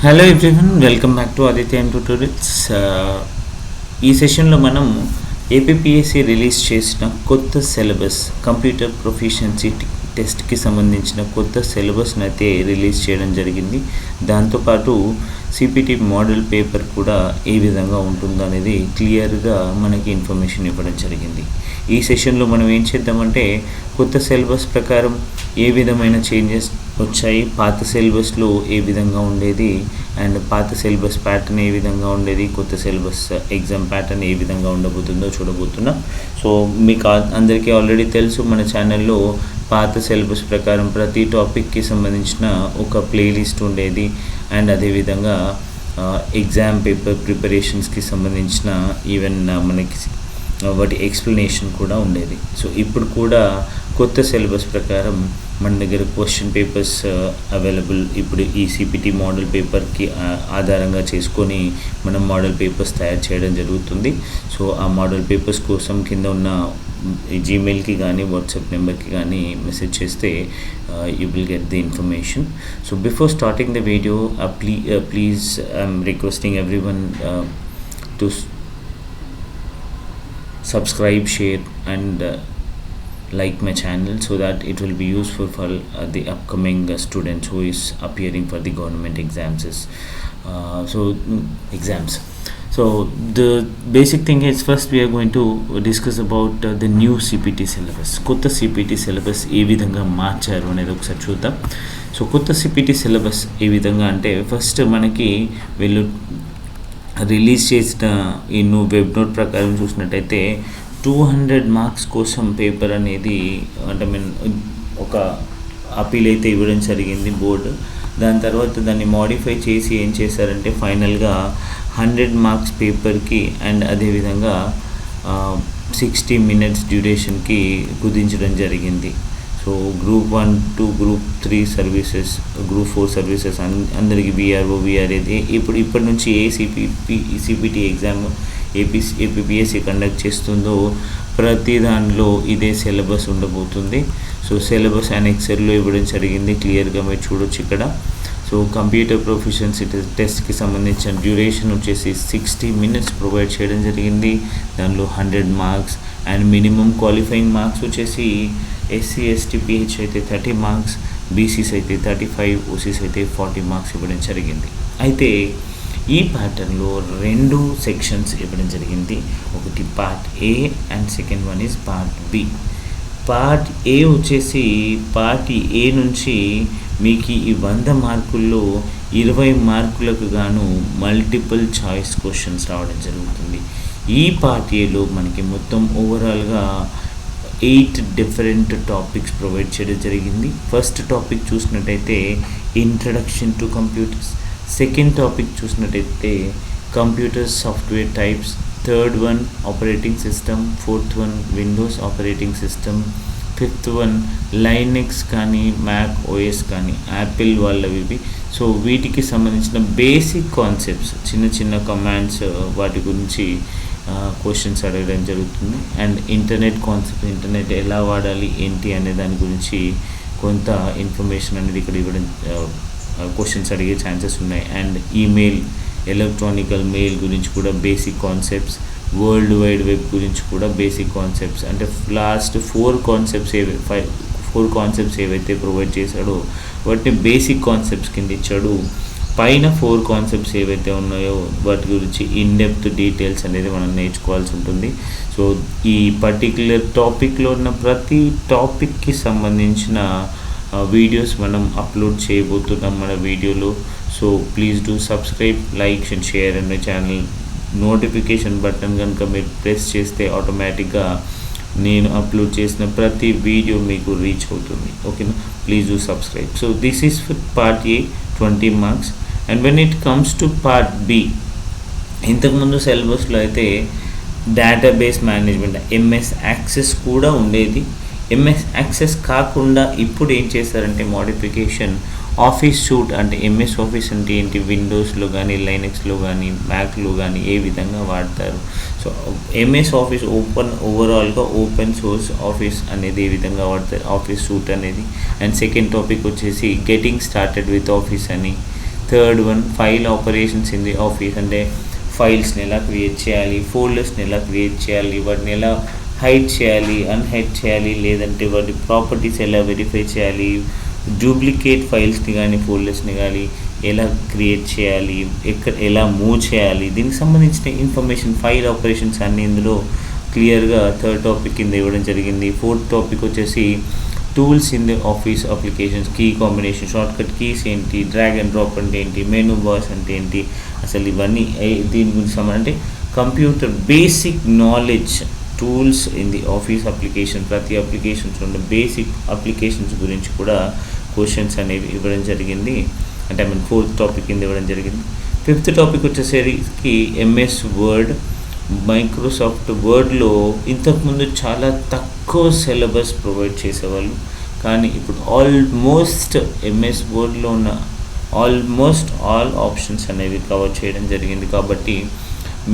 Hello everyone, welcome back to Aditya tutorials. ఈ సెషన్లో మనం ఏపీపీఎస్సీ రిలీజ్ చేసిన కొత్త సిలబస్, కంప్యూటర్ ప్రొఫిషియన్సీ టెస్ట్కి సంబంధించిన కొత్త సిలబస్ని అయితే రిలీజ్ చేయడం జరిగింది. దాంతోపాటు సిపిటి మోడల్ పేపర్ కూడా ఏ విధంగా ఉంటుందో అనేది క్లియర్గా మనకి ఇన్ఫర్మేషన్ ఇవ్వడం జరిగింది. ఈ సెషన్లో మనం ఏం చేద్దామంటే, కొత్త సిలబస్ ప్రకారం ఏ విధమైన చేంజెస్ వచ్చాయి, పాత సిలబస్లో ఏ విధంగా ఉండేది, అండ్ పాత సిలబస్ ప్యాటర్న్ ఏ విధంగా ఉండేది, కొత్త సిలబస్ ఎగ్జామ్ ప్యాటర్న్ ఏ విధంగా ఉండబోతుందో చూడబోతున్నాం. సో మీకు అందరికీ ఆల్రెడీ తెలుసు, మన ఛానల్లో పాత సిలబస్ ప్రకారం ప్రతి టాపిక్కి సంబంధించిన ఒక ప్లేలిస్ట్ ఉండేది. అండ్ అదేవిధంగా ఎగ్జామ్ పేపర్ ప్రిపరేషన్స్కి సంబంధించిన ఈవెన్ మనకి వాటి ఎక్స్ప్లెనేషన్ కూడా ఉండేది. సో ఇప్పుడు కూడా కొత్త సిలబస్ ప్రకారం మన దగ్గర క్వశ్చన్ పేపర్స్ అవైలబుల్. ఇప్పుడు ఈ సిపిటి మోడల్ పేపర్కి ఆధారంగా చేసుకొని మనం మోడల్ పేపర్స్ తయారు చేయడం జరుగుతుంది. సో ఆ మోడల్ పేపర్స్ కోసం కింద ఉన్న జీమెయిల్కి కానీ వాట్సాప్ నెంబర్కి కానీ మెసేజ్ చేస్తే you will get the information. So before starting the video, please I'm requesting everyone to subscribe, share and like my channel, so that it will be useful for the upcoming students who is appearing for the government exams. Exams. So the basic thing is, first we are going to discuss about the new CPT syllabus. కొత్త CPT syllabus ఏ విధంగా మార్చారు అనేది ఒకసారి చూద్దాం. So కొత్త CPT syllabus ఏ విధంగా అంటే, first మనకి వీళ్ళు రిలీజ్ చేసిన ఈ వెబ్ నోట్ ప్రకారం చూసినట్టయితే 200 మార్క్స్ కోసం పేపర్ అనేది, అంటే ఒక అపీల్ అయితే ఇవ్వడం జరిగింది బోర్డు. దాని తర్వాత దాన్ని మోడిఫై చేసి ఏం చేశారంటే, ఫైనల్గా 100 మార్క్స్ పేపర్కి అండ్ అదేవిధంగా 60 మినిట్స్ డ్యూరేషన్కి కుదించడం జరిగింది. So group 1 to group 3 services, group 4 services అందరికీ విఆర్ఓ విఆర్ఏది ఇప్పటి నుంచి ఏ సిపిటి ఎగ్జామ్ ఏపీపీఎస్సీ కండక్ట్ చేస్తుందో ప్రతి దానిలో ఇదే సిలబస్ ఉండబోతుంది. సో సిలబస్ అనెక్సర్లో ఇవ్వడం జరిగింది, క్లియర్గా మీరు చూడొచ్చు ఇక్కడ. సో కంప్యూటర్ ప్రొఫిషియన్సీ టెస్ట్కి సంబంధించిన డ్యూరేషన్ వచ్చేసి 60 మినిట్స్ ప్రొవైడ్ చేయడం జరిగింది. దానిలో 100 marks and minimum qualifying marks వచ్చేసి ఎస్సీ ఎస్టీ పిహెచ్ అయితే 30 మార్క్స్, బీసీస్ అయితే 35, ఓసీస్ అయితే 40 మార్క్స్ ఇవ్వడం జరిగింది. అయితే ఈ ప్యాటర్న్లో 2 సెక్షన్స్ ఇవ్వడం జరిగింది. ఒకటి part A and second one is part B. Part A వచ్చేసి, పార్ట్ ఏ నుంచి మీకు ఈ 100 మార్కుల్లో 20 మార్కులకు గాను మల్టిపుల్ చాయిస్ క్వశ్చన్స్ రావడం జరుగుతుంది. ఈ పార్ట్ ఏలో మనకి మొత్తం ఓవరాల్గా 8 డిఫరెంట్ టాపిక్స్ ప్రొవైడ్ చేయడం జరిగింది. ఫస్ట్ టాపిక్ చూసినట్టయితే introduction to computers, second topic చూసినట్టయితే computer software types, third one operating system, fourth one Windows operating system, fifth one Linux కానీ మ్యాక్ ఓఎస్ కానీ యాపిల్ వాళ్ళవి. సో వీటికి సంబంధించిన బేసిక్ కాన్సెప్ట్స్, చిన్న చిన్న కమాండ్స్, వాటి గురించి క్వశ్చన్స్ అడగడం జరుగుతుంది. అండ్ ఇంటర్నెట్ కాన్సెప్ట్, ఇంటర్నెట్ ఎలా వాడాలి ఏంటి అనే దాని గురించి కొంత ఇన్ఫర్మేషన్ అనేది ఇక్కడ ఇవ్వడం, క్వశ్చన్స్ అడిగే ఛాన్సెస్ ఉన్నాయి. అండ్ ఈమెయిల్, ఎలక్ట్రానికల్ మెయిల్ గురించి కూడా basic concepts, world wide web గురించి కూడా బేసిక్ కాన్సెప్ట్స్, అంటే లాస్ట్ 4 కాన్సెప్ట్స్ ఏవైతే ప్రొవైడ్ చేశాడో వాటిని బేసిక్ కాన్సెప్ట్స్ కింద ఇచ్చాడు. పైన 4 కాన్సెప్ట్స్ ఏవైతే ఉన్నాయో వాటి గురించి ఇన్డెప్త్ డీటెయిల్స్ అనేది మనం నేర్చుకోవాల్సి ఉంటుంది. సో ఈ పర్టిక్యులర్ టాపిక్లో ఉన్న ప్రతి టాపిక్కి సంబంధించిన వీడియోస్ మనం అప్లోడ్ చేయబోతున్నాం మన వీడియోలో. So please do subscribe, like and share and my channel. Notification button కనుక మీరు ప్రెస్ చేస్తే ఆటోమేటిక్గా నేను అప్లోడ్ చేసిన ప్రతి వీడియో మీకు రీచ్ అవుతుంది. ఓకేనా, please do subscribe. So this is for part A, 20 marks. And when it comes to part B, ఇంతకుముందు సిలబస్లో అయితే డేటాబేస్ మేనేజ్మెంట్ ఎంఎస్ యాక్సెస్ కూడా ఉండేది. ఎంఎస్ యాక్సెస్ కాకుండా ఇప్పుడు ఏం చేశారంటే మోడిఫికేషన్, ఆఫీస్ సూట్ అంటే ఎంఎస్ ఆఫీస్ అంటే ఏంటి, విండోస్లో కానీ లైనెక్స్లో కానీ మ్యాక్లో కానీ ఏ విధంగా వాడతారు. సో ఎంఎస్ ఆఫీస్ ఓవరాల్గా ఓపెన్ సోర్స్ ఆఫీస్ అనేది ఏ విధంగా వాడతారు, ఆఫీస్ సూట్ అనేది. అండ్ సెకండ్ టాపిక్ వచ్చేసి గెటింగ్ స్టార్టెడ్ విత్ ఆఫీస్ అని. Third one file operations in the office, అంటే ఫైల్స్ని ఎలా క్రియేట్ చేయాలి, ఫోల్డర్స్ని ఎలా క్రియేట్ చేయాలి, వాటిని ఎలా హైడ్ చేయాలి, అన్హైడ్ చేయాలి, లేదంటే వాటి ప్రాపర్టీస్ ఎలా వెరిఫై చేయాలి, డూప్లికేట్ ఫైల్స్ని కానీ ఫోల్డర్స్ని కానీ ఎలా క్రియేట్ చేయాలి, ఎలా మూవ్ చేయాలి, దీనికి సంబంధించిన ఇన్ఫర్మేషన్ ఫైల్ ఆపరేషన్స్ అన్నీ ఇందులో క్లియర్గా థర్డ్ టాపిక్ కింద ఇవ్వడం జరిగింది. ఫోర్త్ టాపిక్ వచ్చేసి tools in the office applications, key combination, shortcut keys ఏంటి, డ్రాగ్ అండ్ డ్రాప్ అంటే ఏంటి, మెనూ బార్స్ అంటే ఏంటి, అసలు ఇవన్నీ దీని గురించి అంటే computer basic knowledge, tools in the office application, ప్రతి అప్లికేషన్స్ ఉన్న బేసిక్ అప్లికేషన్స్ గురించి కూడా క్వశ్చన్స్ అనేవి ఇవ్వడం జరిగింది. అంటే ఐ మీన్ ఫోర్త్ టాపిక్ కింద ఇవ్వడం జరిగింది. ఫిఫ్త్ టాపిక్ వచ్చేసరికి ఎంఎస్ వర్డ్. మైక్రోసాఫ్ట్ వర్డ్లో ఇంతకుముందు చాలా తక్కువ సిలబస్ ప్రొవైడ్ చేసేవాళ్ళు, కానీ ఇప్పుడు ఆల్మోస్ట్ ఎంఎస్ వర్డ్లో ఉన్న ఆల్మోస్ట్ ఆల్ ఆప్షన్స్ అనేవి కవర్ చేయడం జరిగింది. కాబట్టి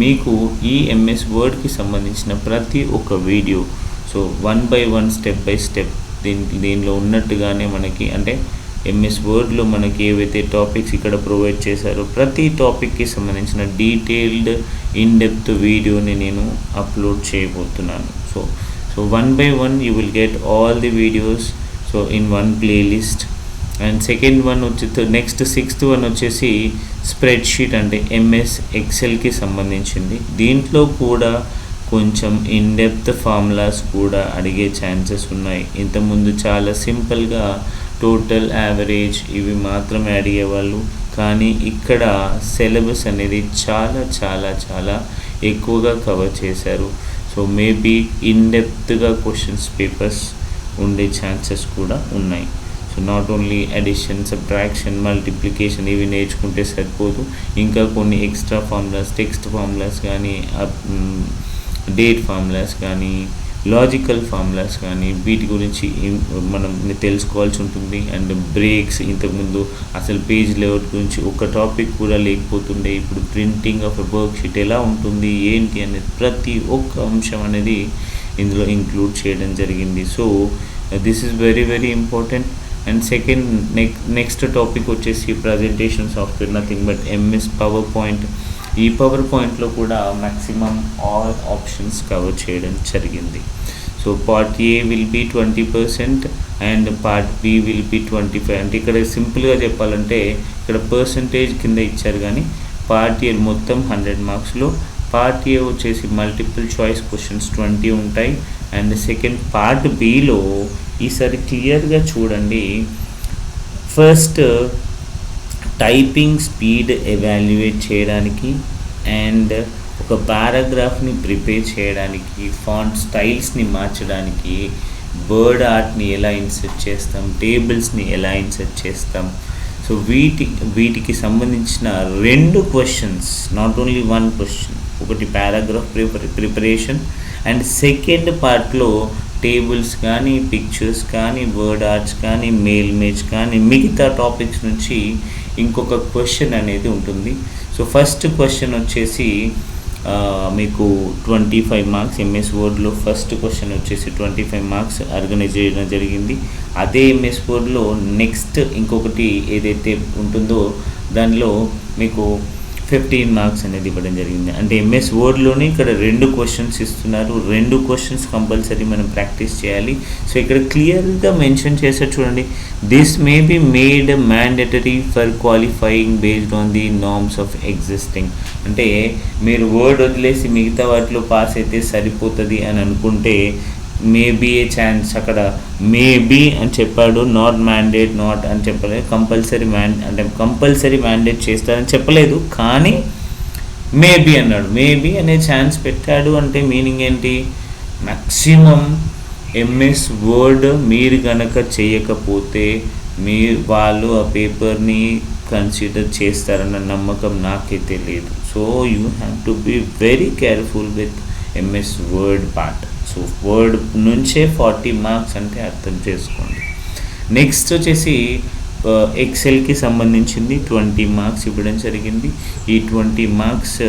మీకు ఈ ఎంఎస్ వర్డ్కి సంబంధించిన ప్రతి ఒక్క video, so 1 by 1 step by step దీనిలో ఉన్నట్టుగానే మనకి, అంటే ఎంఎస్ వర్డ్లో మనకి ఏవైతే టాపిక్స్ ఇక్కడ ప్రొవైడ్ చేశారో ప్రతి టాపిక్కి సంబంధించిన డీటెయిల్డ్ ఇన్-డెప్త్ వీడియోని నేను అప్లోడ్ చేయబోతున్నాను. So 1 by 1 you will get all the videos so in one playlist. And second one next sixth one వచ్చేసి స్ప్రెడ్షీట్, అంటే ఎంఎస్ ఎక్సెల్కి సంబంధించింది. దీంట్లో కూడా కొంచెం ఇన్-డెప్త్ ఫార్ములాస్ కూడా అడిగే ఛాన్సెస్ ఉన్నాయి. ఇంతకుముందు చాలా సింపుల్గా టోటల్, యావరేజ్ ఇవి మాత్రమే అడిగేవాళ్ళు, కానీ ఇక్కడ సిలబస్ అనేది చాలా చాలా చాలా ఎక్కువగా కవర్ చేశారు. సో మేబీ ఇన్-డెప్త్గా క్వశ్చన్స్ పేపర్స్ ఉండే ఛాన్సెస్ కూడా ఉన్నాయి. So not only addition, subtraction, multiplication ఇవి నేర్చుకుంటే సరిపోదు, ఇంకా కొన్ని ఎక్స్ట్రా ఫార్ములాస్, టెక్స్ట్ ఫార్ములాస్ కానీ, డేట్ ఫార్ములాస్ కానీ, లాజికల్ ఫార్ములాస్ కానీ వీటి గురించి మనం తెలుసుకోవాల్సి ఉంటుంది. అండ్ బ్రేక్స్, ఇంతకుముందు అసలు పేజ్ లేఅవుట్ గురించి ఒక టాపిక్ కూడా లేకపోతుండే, ఇప్పుడు printing of a work sheet ఎలా ఉంటుంది ఏంటి అనేది ప్రతి ఒక్క అంశం అనేది ఇందులో ఇంక్లూడ్ చేయడం జరిగింది. So this is very very important. And second next topic వచ్చేసి presentation software, nothing but MS PowerPoint. ఈ పవర్ పాయింట్లో కూడా మ్యాక్సిమం ఆల్ ఆప్షన్స్ కవర్ చేయడం జరిగింది. So part A will be 20% and part B will be 25. అంటే ఇక్కడ సింపుల్గా చెప్పాలంటే ఇక్కడ పర్సంటేజ్ కింద ఇచ్చారు, కానీ పార్ట్ ఏ మొత్తం 100 మార్క్స్లో పార్ట్ ఏ వచ్చేసి మల్టిపుల్ చాయిస్ క్వశ్చన్స్ 20 ఉంటాయి. అండ్ సెకండ్ పార్ట్ బిలో ఈసారి క్లియర్గా చూడండి, ఫస్ట్ టైపింగ్ స్పీడ్ ఎవాల్యుయేట్ చేయడానికి అండ్ ఒక పారాగ్రాఫ్ని ప్రిపేర్ చేయడానికి, ఫాంట్ స్టైల్స్ని మార్చడానికి, వర్డ్ ఆర్ట్ని ఎలా ఇన్సర్ట్ చేస్తాం, టేబుల్స్ని ఎలా ఇన్సర్ట్ చేస్తాం, సో వీటికి సంబంధించిన 2 క్వశ్చన్స్, నాట్ ఓన్లీ 1 క్వశ్చన్, ఒకటి పారాగ్రాఫ్ ప్రిపరేషన్ అండ్ సెకండ్ పార్ట్లో టేబుల్స్ కానీ, పిక్చర్స్ కానీ, వర్డ్ ఆర్ట్స్ కానీ, మెయిల్ ఇమేజ్ కానీ, మిగతా టాపిక్స్ నుంచి ఇంకొక క్వశ్చన్ అనేది ఉంటుంది. సో ఫస్ట్ క్వశ్చన్ వచ్చేసి మీకు 25 మార్క్స్, ఎంఎస్ వర్డ్లో ఫస్ట్ క్వశ్చన్ వచ్చేసి 25 మార్క్స్ ఆర్గనైజ్ చేయడం జరిగింది. అదే ఎంఎస్ వర్డ్లో నెక్స్ట్ ఇంకొకటి ఏదైతే ఉంటుందో దానిలో మీకు 15 మార్క్స్ అనేది ఇవ్వడం జరిగింది. అంటే ఎంఎస్ వర్డ్లోనే ఇక్కడ 2 క్వశ్చన్స్ ఇస్తున్నారు, 2 క్వశ్చన్స్ కంపల్సరీ మనం ప్రాక్టీస్ చేయాలి. సో ఇక్కడ క్లియర్గా మెన్షన్ చేశారు చూడండి, this may be made mandatory for qualifying based on the norms of existing. అంటే మీరు వర్డ్ వదిలేసి మిగతా వాటిలో పాస్ అయితే సరిపోతుంది అని అనుకుంటే మేబీ ఏ ఛాన్స్, అక్కడ మేబీ అని చెప్పాడు, నాట్ మ్యాండేట్, నాట్ అని చెప్పలేదు, కంపల్సరీ మ్యాండేట్ చేస్తారని చెప్పలేదు, కానీ మేబీ అన్నాడు. మేబీ అనే ఛాన్స్ పెట్టాడు అంటే మీనింగ్ ఏంటి, మ్యాక్సిమం ఎంఎస్ వర్డ్ మీరు కనుక చేయకపోతే వాళ్ళు ఆ పేపర్ని కన్సిడర్ చేస్తారన్న నమ్మకం నాకైతే లేదు. So you have to be very careful with MS Word part. So word నుంచే 40 మార్క్స్ అంటే అర్థం చేసుకోండి. నెక్స్ట్ వచ్చేసి ఎక్సెల్కి సంబంధించింది 20 మార్క్స్ ఇవ్వడం జరిగింది. ఈ 20 మార్క్స్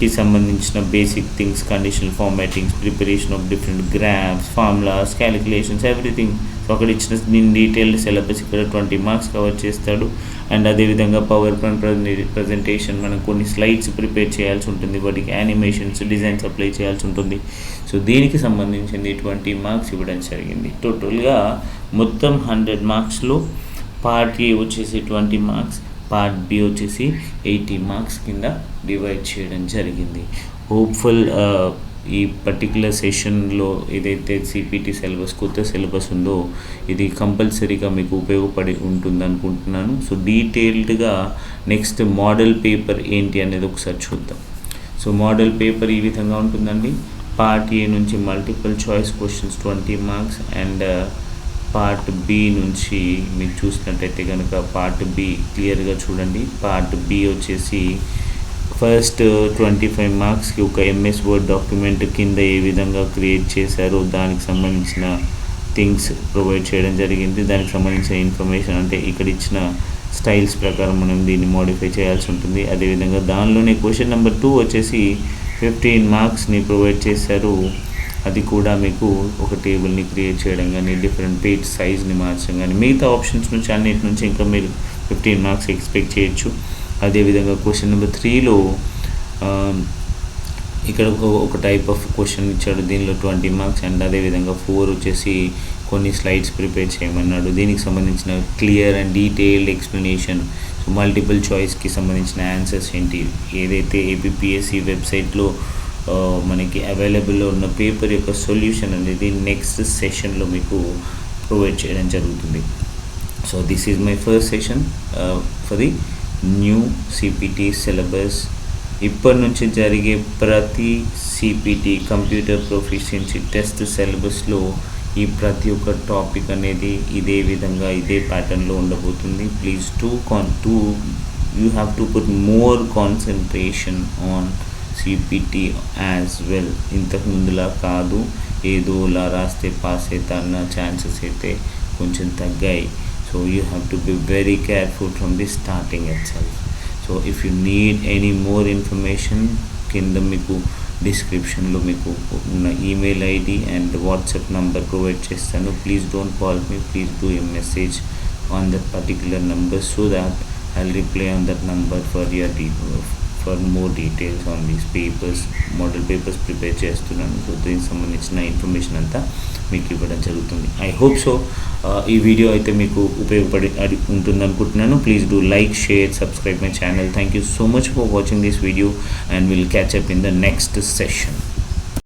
కి సంబంధించిన basic things, conditional formattings, preparation of different graphs, formulas, calculations, everything. So అక్కడ ఇచ్చిన దీని డీటెయిల్డ్ సిలబస్ ఇక్కడ 20 మార్క్స్ కవర్ చేస్తాడు. అండ్ అదేవిధంగా పవర్ పాయింట్ ప్రజెంటేషన్ మనం కొన్ని స్లైడ్స్ ప్రిపేర్ చేయాల్సి ఉంటుంది, వాటికి యానిమేషన్స్, డిజైన్స్ అప్లై చేయాల్సి ఉంటుంది. సో దీనికి సంబంధించింది 20 మార్క్స్ ఇవ్వడం జరిగింది. టోటల్గా మొత్తం 100 మార్క్స్లో పార్ట్ ఏ వచ్చేసి 20 మార్క్స్, పార్ట్ బి వచ్చేసి 80 మార్క్స్ కింద డివైడ్ చేయడం జరిగింది. హోప్ఫుల్ ఈ పర్టికులర్ సెషన్లో ఏదైతే సిపిటి సిలబస్, కొత్త సిలబస్ ఉందో ఇది కంపల్సరీగా మీకు ఉపయోగపడి ఉంటుంది అనుకుంటున్నాను. సో డీటెయిల్డ్గా నెక్స్ట్ మోడల్ పేపర్ ఏంటి అనేది ఒకసారి చూద్దాం. సో మోడల్ పేపర్ ఈ విధంగా ఉంటుందండి. పార్ట్ ఏ నుంచి multiple choice questions 20 marks and part B నుంచి మీరు చూసినట్టయితే కనుక పార్ట్ బి క్లియర్గా చూడండి. పార్ట్ బి వచ్చేసి ఫస్ట్ 25 మార్క్స్కి ఒక ఎంఎస్ వర్డ్ డాక్యుమెంట్ కింద ఏ విధంగా క్రియేట్ చేశారో దానికి సంబంధించిన థింగ్స్ ప్రొవైడ్ చేయడం జరిగింది. దానికి సంబంధించిన ఇన్ఫర్మేషన్ అంటే ఇక్కడ ఇచ్చిన స్టైల్స్ ప్రకారం మనం దీన్ని మోడిఫై చేయాల్సి ఉంటుంది. అదేవిధంగా దానిలోనే క్వశ్చన్ నెంబర్ 2 వచ్చేసి 15 మార్క్స్ని ప్రొవైడ్ చేశారు. అది కూడా మీకు ఒక టేబుల్ని క్రియేట్ చేయడం కానీ, డిఫరెంట్ పేజ్ సైజ్ని మార్చడం కానీ, మిగతా ఆప్షన్స్ నుంచి అన్నిటి నుంచి ఇంకా మీరు 15 మార్క్స్ ఎక్స్పెక్ట్ చేయొచ్చు. అదేవిధంగా క్వశ్చన్ నెంబర్ 3లో ఇక్కడ ఒక టైప్ ఆఫ్ క్వశ్చన్ ఇచ్చాడు, దీనిలో 20 మార్క్స్. అండ్ అదేవిధంగా 4 వచ్చేసి కొన్ని స్లైడ్స్ ప్రిపేర్ చేయమన్నాడు. దీనికి సంబంధించిన clear and detailed explanation, so multiple చాయిస్కి సంబంధించిన ఆన్సర్స్ ఏంటి, ఏదైతే ఏపీపీఎస్సీ వెబ్సైట్లో మనకి అవైలబుల్లో ఉన్న పేపర్ యొక్క సొల్యూషన్ అనేది నెక్స్ట్ సెషన్లో మీకు ప్రొవైడ్ చేయడం జరుగుతుంది. So this is my first session for the new CPT syllabus. ఇప్పటి నుంచి జరిగే ప్రతి సిపిటి కంప్యూటర్ ప్రొఫిషియన్సీ టెస్ట్ సిలబస్లో ఈ ప్రతి ఒక్క టాపిక్ అనేది ఇదే విధంగా ఇదే ప్యాటర్న్లో ఉండబోతుంది. Please you have to put more concentration on CPT as well. ఇంతకు ముందులా కాదు, ఏదోలా రాస్తే పాస్ అవుతా అన్న ఛాన్సెస్ అయితే కొంచెం తగ్గాయి. So you have to be very careful from the starting itself. So if you need any more information, కింద మీకు డిస్క్రిప్షన్లో మీకు ఉన్న email ID and WhatsApp number provide చేస్తాను. Please don't call me, please do a message on that particular number so that I will reply on that number for more details on these papers. Model papers prepare చేస్తున్నాను. So దీనికి సంబంధించిన information అంతా మీకు ఇవ్వడం జరుగుతుంది. I hope so ఈ video అయితే మీకు ఉపయోగపడి ఉంటుంది అనుకుంటున్నాను. Please do like, share, subscribe my channel. Thank you so much for watching this video and will catch up in the next session.